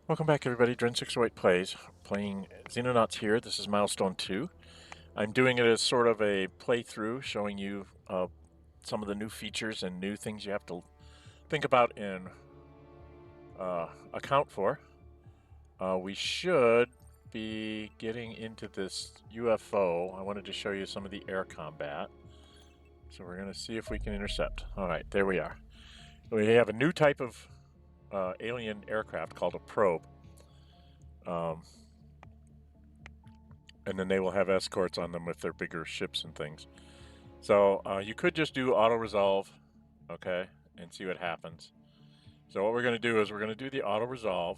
Welcome back, everybody. Dren608 plays, playing Xenonauts here. This is Milestone 2. I'm doing it as sort of a playthrough, showing you some of the new features and new things you have to think about and account for. We should be getting into this UFO. I wanted to show you some of the air combat. So we're going to see if we can intercept. All right, there we are. We have a new type of alien aircraft called a probe. And then they will have escorts on them with their bigger ships and things. So you could just do auto-resolve, okay, and see what happens. So what we're going to do is we're going to do the auto-resolve.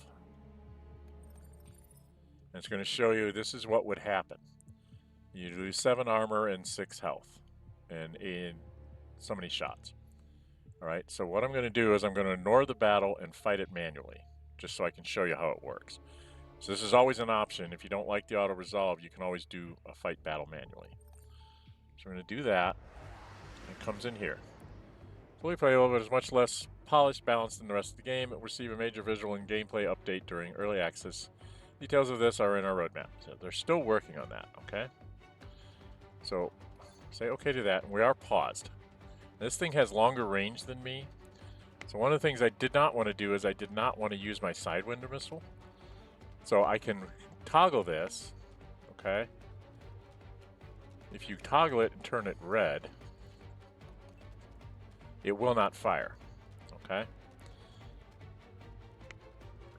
And it's going to show you this is what would happen. You lose 7 armor and 6 health and in so many shots. All right, so what I'm going to do is I'm going to ignore the battle and fight it manually, just so I can show you how it works. So this is always an option. If you don't like the auto-resolve, you can always do a fight battle manually. So we're going to do that. It comes in here. Fully playable, but is much less polished, balanced than the rest of the game. It will receive a major visual and gameplay update during early access. Details of this are in our roadmap. So they're still working on that, okay? So say okay to that, and we are paused. This thing has longer range than me. So one of the things I did not want to do is I did not want to use my Sidewinder missile. So I can toggle this, okay? If you toggle it and turn it red, it will not fire, okay?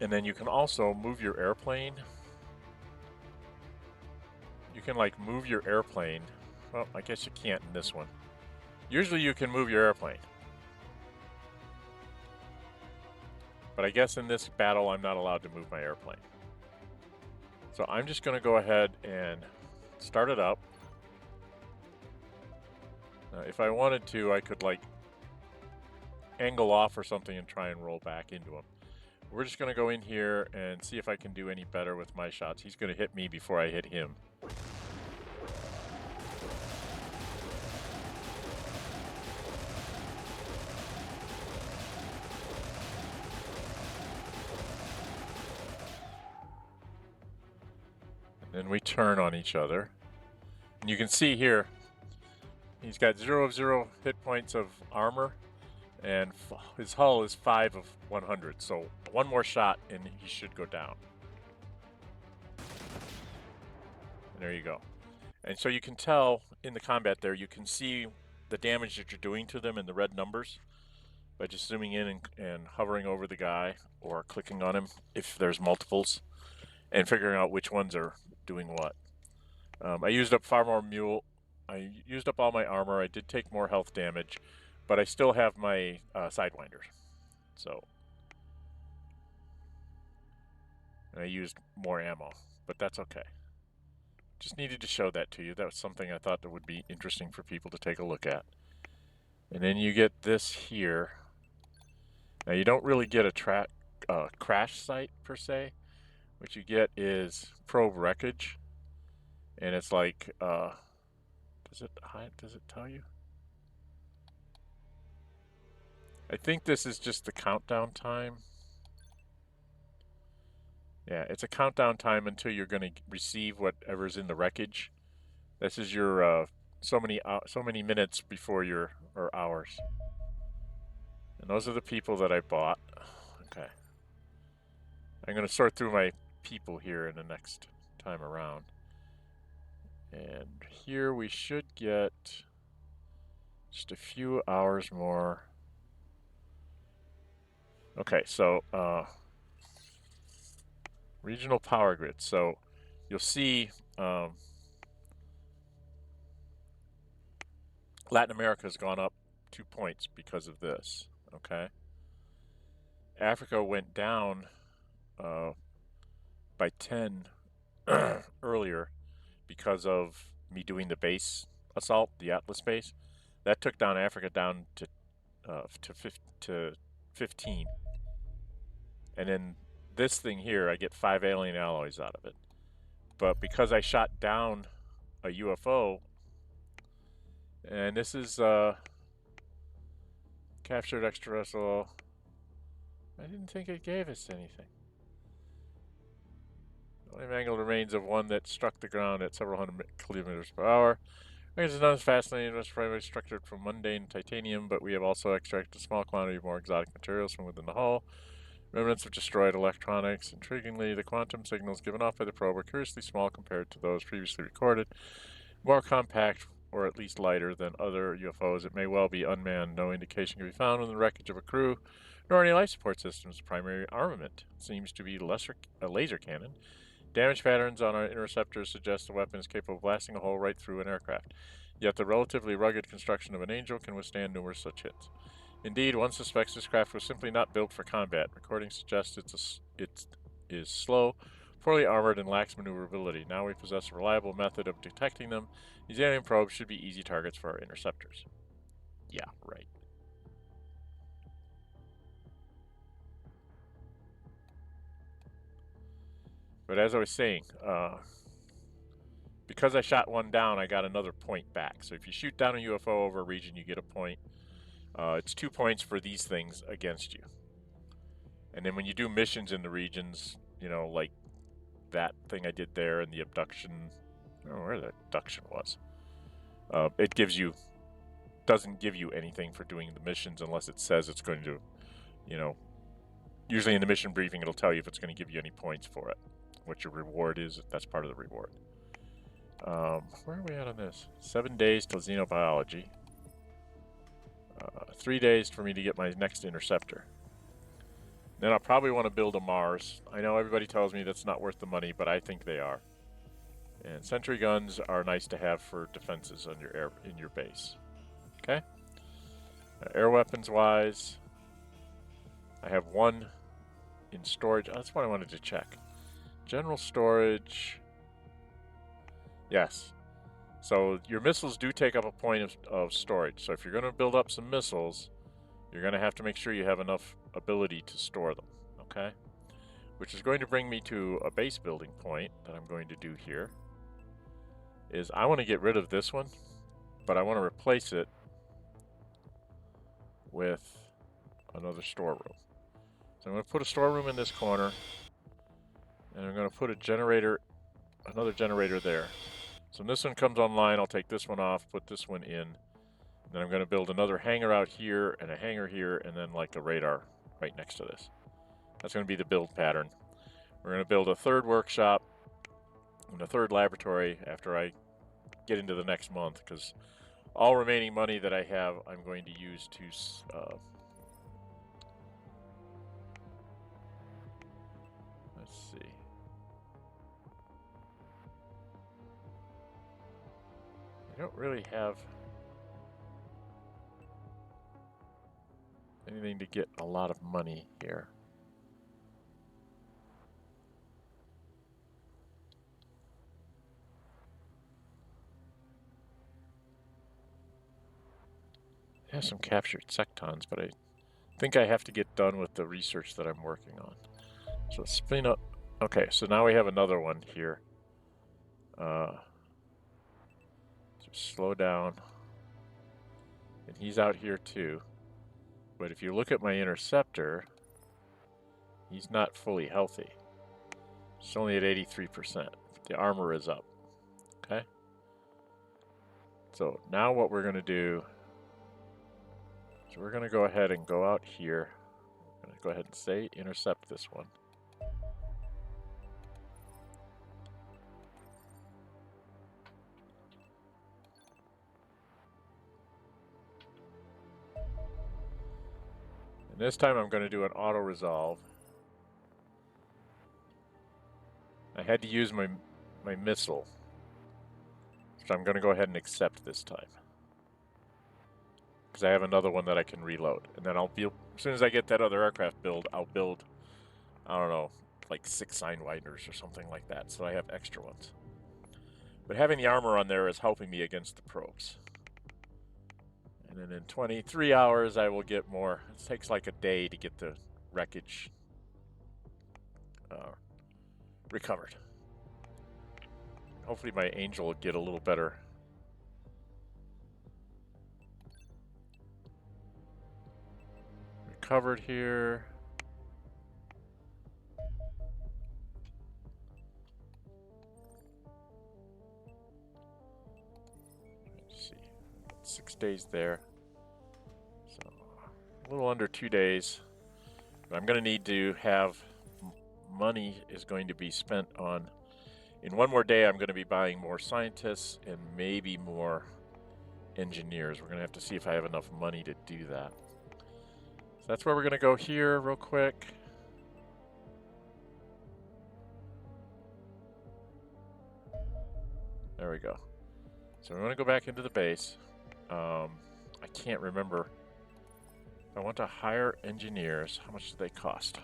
And then you can also move your airplane. You can like move your airplane. Well, I guess you can't in this one. Usually you can move your airplane. But I guess in this battle I'm not allowed to move my airplane. So I'm just going to go ahead and start it up. If I wanted to, I could like angle off or something and try and roll back into him. We're just going to go in here and see if I can do any better with my shots. He's going to hit me before I hit him. And then we turn on each other. And you can see here, he's got 0 of 0 hit points of armor, and his hull is 5 of 100. So one more shot and he should go down. And there you go. And so you can tell in the combat there, you can see the damage that you're doing to them in the red numbers by just zooming in and hovering over the guy or clicking on him if there's multiples and figuring out which ones are doing what. I used up far more mule. I used up all my armor. I did take more health damage, but I still have my Sidewinders. So, and I used more ammo, but that's okay. Just needed to show that to you. That was something I thought that would be interesting for people to take a look at. And then you get this here. Now you don't really get a crash site per se. What you get is probe wreckage, and it's like, does it tell you? I think this is just the countdown time. Yeah, it's a countdown time until you're going to receive whatever's in the wreckage. This is your so many minutes before your or hours. And those are the people that I bought. Okay. I'm going to sort through my people here in the next time around. And here we should get just a few hours more. Okay, so regional power grid. So you'll see Latin America has gone up 2 points because of this. Okay. Africa went down by 10 earlier because of me doing the base assault, the Atlas base. That took down Africa down to 15. And then this thing here, I get 5 alien alloys out of it. But because I shot down a UFO, and this is captured extraterrestrial, I didn't think it gave us anything. Only mangled remains of one that struck the ground at several hundred kilometers per hour. It's not as fascinating as primarily structured from mundane titanium, but we have also extracted a small quantity of more exotic materials from within the hull. Remnants of destroyed electronics. Intriguingly, the quantum signals given off by the probe are curiously small compared to those previously recorded. More compact, or at least lighter, than other UFOs. It may well be unmanned. No indication can be found in the wreckage of a crew, nor any life support systems. Primary armament seems to be a laser cannon. Damage patterns on our interceptors suggest the weapon is capable of blasting a hole right through an aircraft. Yet the relatively rugged construction of an Angel can withstand numerous such hits. Indeed, one suspects this craft was simply not built for combat. Recordings suggest it is slow, poorly armored, and lacks maneuverability. Now we possess a reliable method of detecting them. These alien probes should be easy targets for our interceptors. Yeah, right. But as I was saying, because I shot one down, I got another point back. So if you shoot down a UFO over a region, you get a point. It's 2 points for these things against you. And then when you do missions in the regions, you know, like that thing I did there and the abduction, I don't know where the abduction was. It doesn't give you anything for doing the missions unless it says it's going to, you know, usually in the mission briefing it'll tell you if it's going to give you any points for it, what your reward is. That's part of the reward. Where are we at on this? 7 days till xenobiology. 3 days for me to get my next interceptor. Then I'll probably want to build a Mars. I know everybody tells me that's not worth the money, but I think they are. And sentry guns are nice to have for defenses on your in your base. Okay? Air weapons wise, I have one in storage. Oh, that's what I wanted to check. General storage. Yes. So your missiles do take up a point of storage. So if you're going to build up some missiles, you're going to have to make sure you have enough ability to store them. Okay? Which is going to bring me to a base building point that I'm going to do here. Is I want to get rid of this one, but I want to replace it with another storeroom. So I'm going to put a storeroom in this corner, and I'm going to put a generator, another generator there. So when this one comes online, I'll take this one off, put this one in. Then I'm going to build another hangar out here, and a hangar here, and then like a radar right next to this. That's going to be the build pattern. We're going to build a third workshop and a third laboratory after I get into the next month, because all remaining money that I have, I'm going to use to let's see. I don't really have anything to get a lot of money here. I have some captured sectons, but I think I have to get done with the research that I'm working on. So spin up. Okay, so now we have another one here. Just slow down. And he's out here too. But if you look at my interceptor, he's not fully healthy. It's only at 83%. The armor is up. Okay? So now what we're going to do is we're going to go ahead and go out here. I'm going to go ahead and say intercept this one. And this time I'm going to do an auto resolve. I had to use my missile, which I'm going to go ahead and accept this time, because I have another one that I can reload. And then I'll build, as soon as I get that other aircraft build, I'll build, I don't know, like 6 Signwinders or something like that, so I have extra ones. But having the armor on there is helping me against the probes. And then in 23 hours, I will get more. It takes like a day to get the wreckage recovered. Hopefully my Angel will get a little better. Recovered here. 6 days there. So a little under 2 days. But I'm going to need to have money is going to be spent on. In one more day, I'm going to be buying more scientists and maybe more engineers. We're going to have to see if I have enough money to do that. So that's where we're going to go here real quick. There we go. So we want to go back into the base. I can't remember. I want to hire engineers. How much do they cost?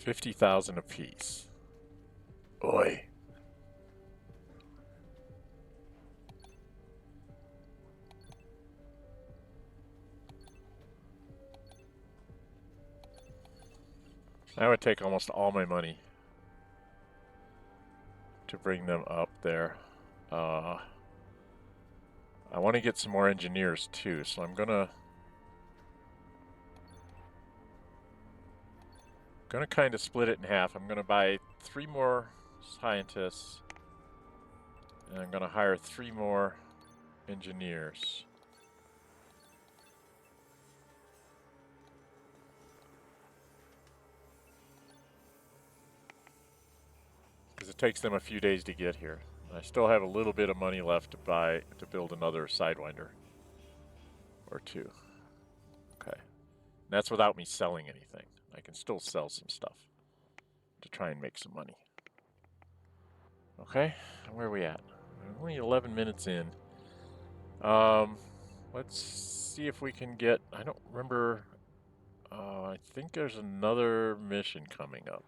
$50,000 apiece. Oi. That would take almost all my money to bring them up there. I want to get some more engineers too, so I'm gonna kind of split it in half. I'm gonna buy 3 more scientists, and I'm gonna hire 3 more engineers. Because it takes them a few days to get here. I still have a little bit of money left to build another Sidewinder or 2. Okay. And that's without me selling anything. I can still sell some stuff to try and make some money. Okay, where are we at? We're only 11 minutes in. Let's see if we can get, I don't remember, I think there's another mission coming up.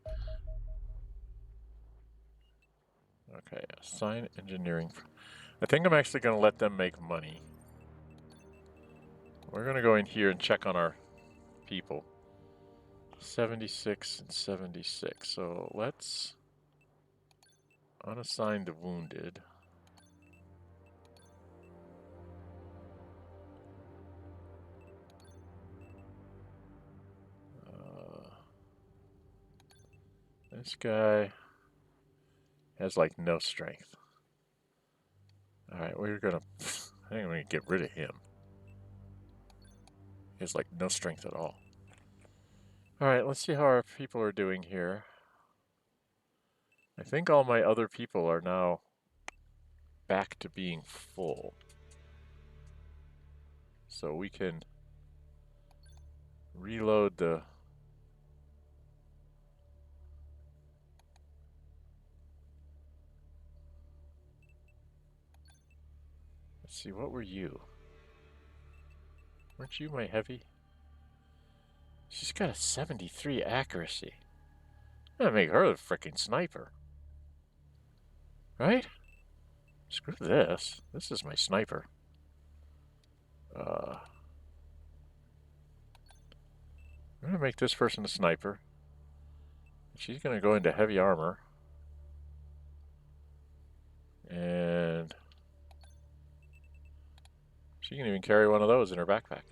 Okay, assign engineering. I think I'm actually going to let them make money. We're going to go in here and check on our people. 76 and 76. So let's unassign the wounded. This guy has like no strength. Alright, we're gonna, I think I'm gonna get rid of him. He has like no strength at all. Alright, let's see how our people are doing here. I think all my other people are now back to being full. So we can reload the... Let's see, what were you? Weren't you my heavy? She's got a 73 accuracy. I'm gonna make her the frickin' sniper. Right? Screw this. This is my sniper. I'm gonna make this person a sniper. She's gonna go into heavy armor. And she can even carry one of those in her backpack.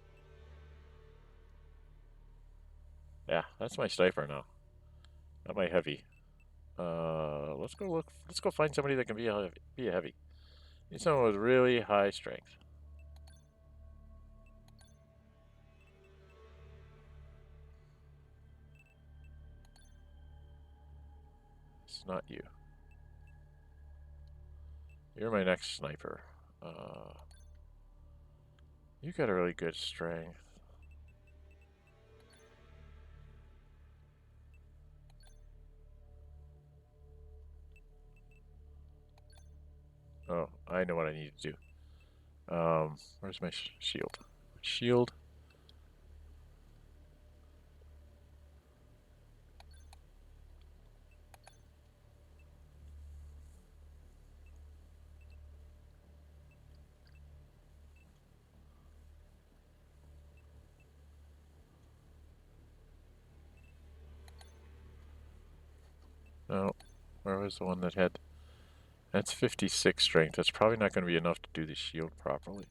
Yeah, that's my sniper now. Not my heavy. Let's go look. Let's go find somebody that can be a heavy. Need someone with really high strength. It's not you. You're my next sniper. You got a really good strength. Oh, I know what I need to do. Where's my shield? Shield. No, where was the one that had... That's 56 strength. That's probably not going to be enough to do the shield properly.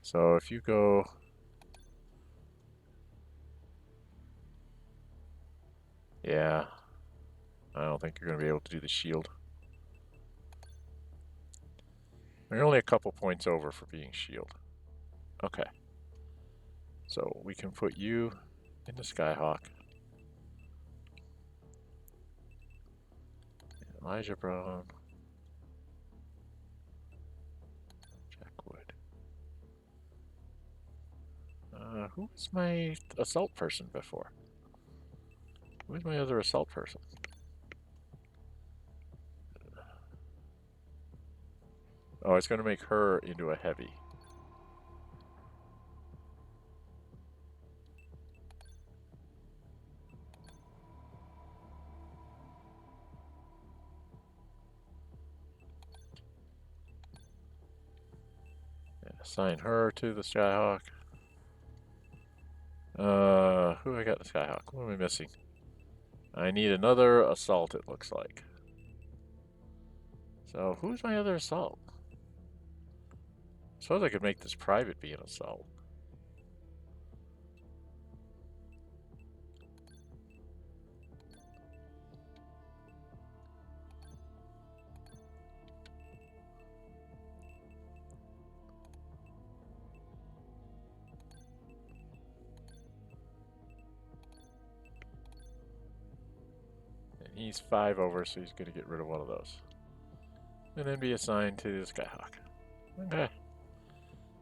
So if you go... Yeah. I don't think you're going to be able to do the shield. You're only a couple points over for being shield. Okay. So we can put you in the Skyhawk. Elijah Brown. Jack Wood. Who was my assault person before? Who's my other assault person? Oh, it's going to make her into a heavy. Assign her to the Skyhawk. Who I got the Skyhawk? What am I missing? I need another assault, it looks like. So, who's my other assault? Suppose I could make this private be an assault. And he's 5 over, so he's going to get rid of one of those. And then be assigned to the Skyhawk. Okay.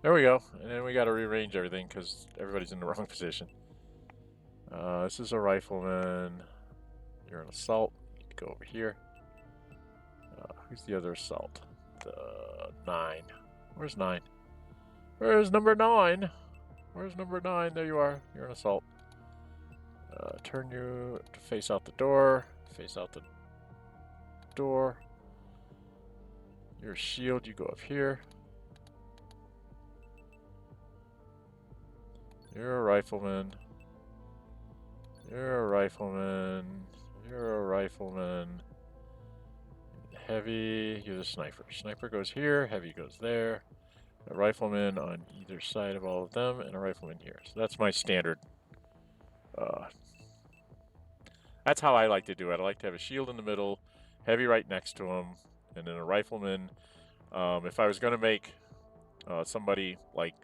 There we go. And then we got to rearrange everything because everybody's in the wrong position. This is a rifleman. You're an assault. You need to go over here. Who's the other assault? The 9. Where's 9? Where's number 9? Where's number 9? There you are. You're an assault. Turn you to face out the door. Face out the door. Your shield, you go up here. You're a rifleman. You're a rifleman. You're a rifleman. Heavy, you're the sniper. Sniper goes here, heavy goes there. A rifleman on either side of all of them, and a rifleman here. So that's my standard. That's how I like to do it. I like to have a shield in the middle, heavy right next to him, and then a rifleman. If I was going to make somebody like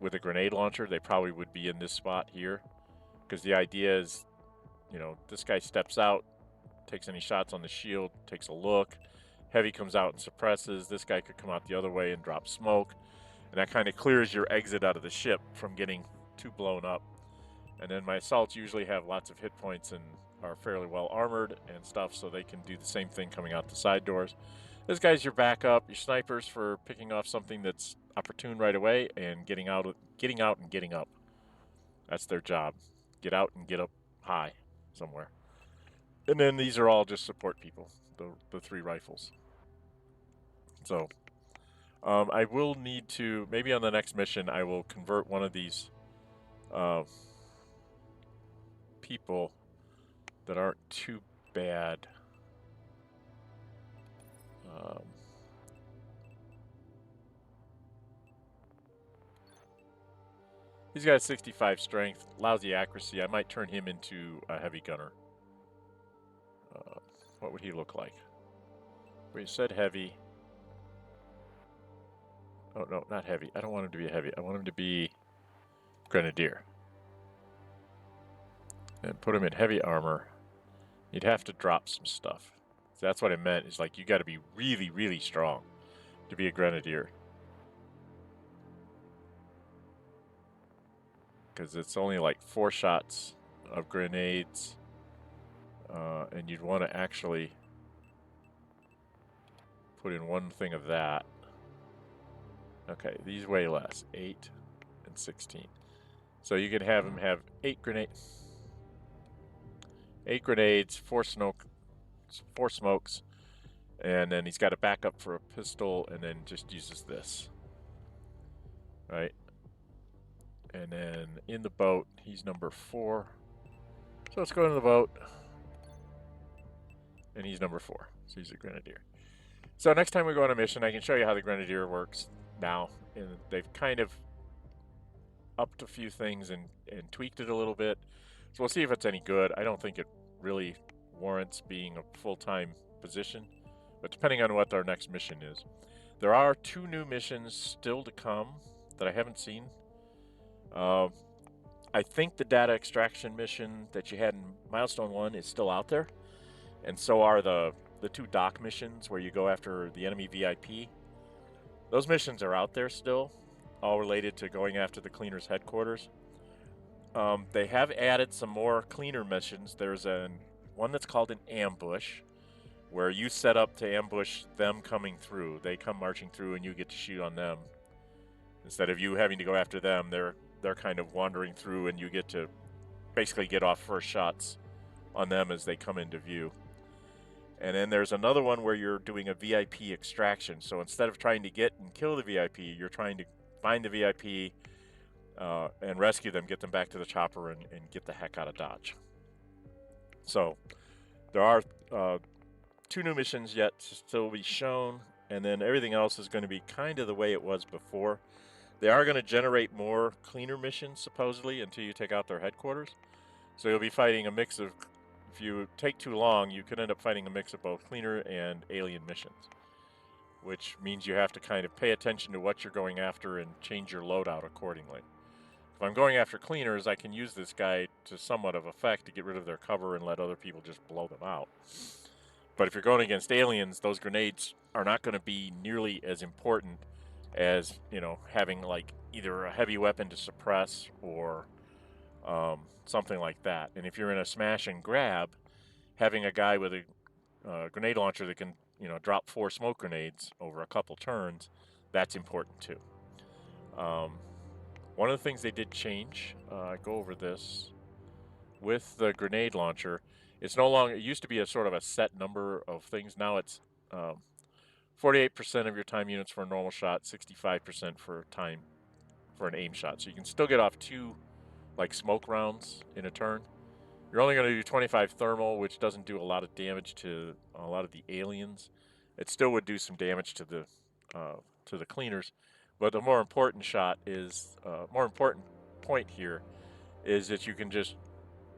with a grenade launcher, they probably would be in this spot here. Because the idea is, you know, this guy steps out, takes any shots on the shield, takes a look. Heavy comes out and suppresses. This guy could come out the other way and drop smoke. And that kind of clears your exit out of the ship from getting too blown up. And then my assaults usually have lots of hit points and are fairly well armored and stuff, so they can do the same thing coming out the side doors. This guy's your backup, your snipers for picking off something that's opportune right away and getting out and getting up. That's their job. Get out and get up high somewhere. And then these are all just support people, the 3 rifles. So I will need to, maybe on the next mission, I will convert one of these people that aren't too bad. He's got 65 strength, lousy accuracy. I might turn him into a heavy gunner. What would he look like? We said heavy. Oh, no, not heavy. I don't want him to be a heavy. I want him to be grenadier. And put him in heavy armor. You'd have to drop some stuff. So that's what I meant. Is like you got to be really, really strong to be a grenadier. Because it's only like 4 shots of grenades. And you'd want to actually put in 1 thing of that. Okay, these weigh less. 8 and 16. So you can have him have 8 grenades. 8 grenades, 4 smokes, and then he's got a backup for a pistol, and then just uses this. Right? And then in the boat, he's number 4. So let's go into the boat. And he's number 4. So he's a grenadier. So next time we go on a mission, I can show you how the grenadier works now. And they've kind of upped a few things and tweaked it a little bit. So we'll see if it's any good. I don't think it really warrants being a full-time position, but depending on what our next mission is. There are 2 new missions still to come that I haven't seen. I think the data extraction mission that you had in Milestone 1 is still out there, and so are the 2 dock missions where you go after the enemy VIP. Those missions are out there still, all related to going after the cleaner's headquarters. They have added some more cleaner missions. There's one that's called an ambush, where you set up to ambush them coming through. They come marching through and you get to shoot on them. Instead of you having to go after them, they're kind of wandering through and you get to basically get off first shots on them as they come into view. And then there's another one where you're doing a VIP extraction. So instead of trying to get and kill the VIP, you're trying to find the VIP and rescue them, get them back to the chopper, and get the heck out of Dodge. So there are 2 new missions yet to still be shown, and then everything else is going to be kind of the way it was before. They are going to generate more cleaner missions, supposedly, until you take out their headquarters. So you'll be fighting a mix of, if you take too long, you could end up fighting a mix of both cleaner and alien missions, which means you have to kind of pay attention to what you're going after and change your loadout accordingly. If I'm going after cleaners, I can use this guy to somewhat of effect to get rid of their cover and let other people just blow them out. But if you're going against aliens, those grenades are not going to be nearly as important as, you know, having like either a heavy weapon to suppress or something like that. And if you're in a smash and grab, having a guy with a grenade launcher that can, you know, drop 4 smoke grenades over a couple turns, that's important too. One of the things they did change, I go over this, with the grenade launcher, it's no longer, it used to be a sort of a set number of things. Now it's 48% of your time units for a normal shot, 65% for time for an aim shot. So you can still get off 2 like smoke rounds in a turn. You're only going to do 25 thermal, which doesn't do a lot of damage to a lot of the aliens. It still would do some damage to the cleaners, but the more important shot is more important point here is that you can just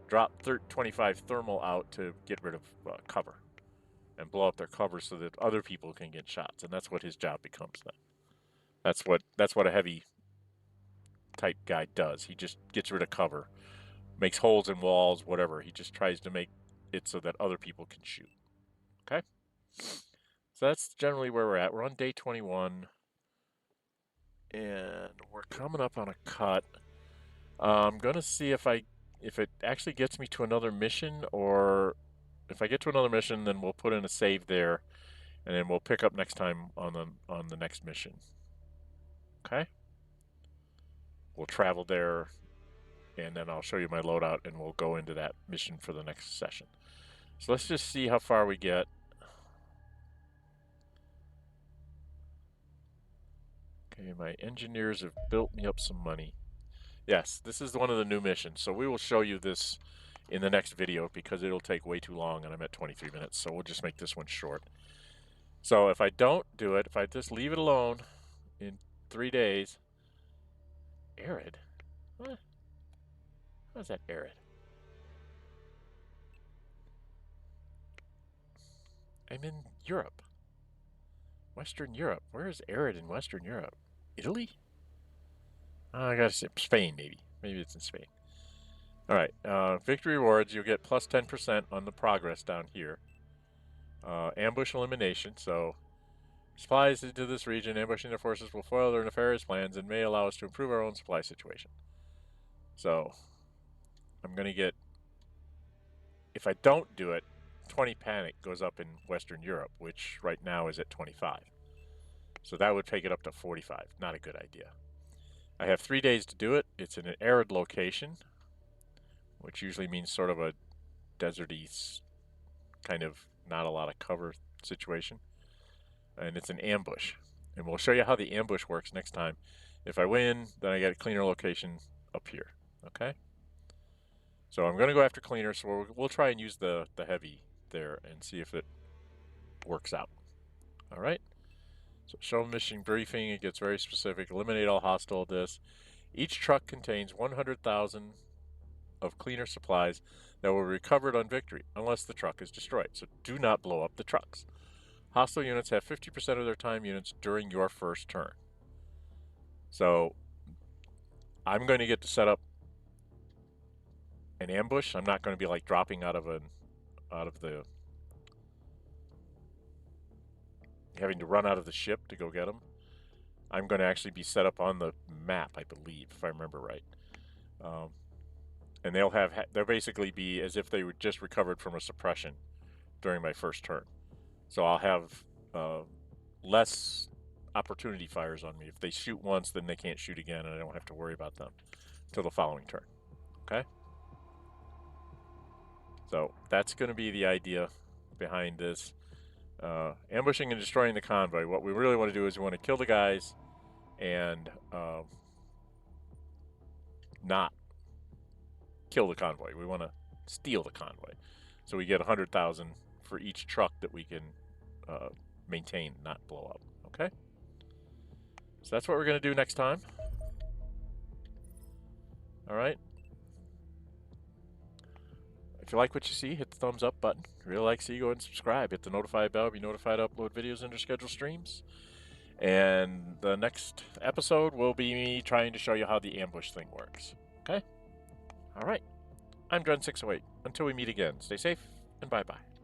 drop 25 thermal out to get rid of cover and blow up their cover so that other people can get shots, and that's what his job becomes then. That's what a heavy type guy does. He just gets rid of cover, makes holes in walls, whatever. He just tries to make it so that other people can shoot. Okay? So that's generally where we're at. We're on day 21, and we're coming up on a cut. I'm gonna see if it actually gets me to another mission, or if I get to another mission, then we'll put in a save there, and then we'll pick up next time on the next mission. Okay? We'll travel there, and then I'll show you my loadout, and we'll go into that mission for the next session. So let's just see how far we get. Okay, my engineers have built me up some money. Yes, this is one of the new missions, so we will show you this in the next video because it'll take way too long, and I'm at 23 minutes, so we'll just make this one short. So if I don't do it, if I just leave it alone in 3 days, arid? What? How's that arid? I'm in Europe. Western Europe. Where is arid in Western Europe? Italy? Oh, I gotta say Spain, maybe. Maybe it's in Spain. All right. Victory rewards. You'll get plus 10% on the progress down here. Ambush elimination. So supplies into this region, ambushing their forces will foil their nefarious plans and may allow us to improve our own supply situation. So I'm gonna get, if I don't do it, 20 panic goes up in Western Europe, which right now is at 25. So that would take it up to 45. Not a good idea. I have 3 days to do it. It's in an arid location, which usually means sort of a deserty, kind of not a lot of cover situation. And it's an ambush. And we'll show you how the ambush works next time. If I win, then I get a cleaner location up here. Okay? So I'm going to go after cleaner, so we'll try and use the heavy there and see if it works out. All right? So show mission briefing. It gets very specific. Eliminate all hostile this. Each truck contains 100,000 of cleaner supplies that will be recovered on victory, unless the truck is destroyed. So do not blow up the trucks. Hostile units have 50% of their time units during your first turn. So I'm going to get to set up an ambush. I'm not going to be like dropping out of the having to run out of the ship to go get them. I'm going to actually be set up on the map, I believe, if I remember right. And they'll basically be as if they were just recovered from a suppression during my first turn. So I'll have less opportunity fires on me. If they shoot once, then they can't shoot again, and I don't have to worry about them until the following turn. Okay? So that's going to be the idea behind this. Ambushing and destroying the convoy. What we really want to do is we want to kill the guys and not kill the convoy. We want to steal the convoy. So we get 100,000 for each truck that we can maintain, not blow up. Okay? So that's what we're going to do next time. All right? If you like what you see, hit the thumbs up button. If you really like see, go ahead and subscribe. Hit the notify bell. Be notified to upload videos into scheduled streams. And the next episode will be me trying to show you how the ambush thing works. Okay? All right. I'm Dren608. Until we meet again, stay safe and bye-bye.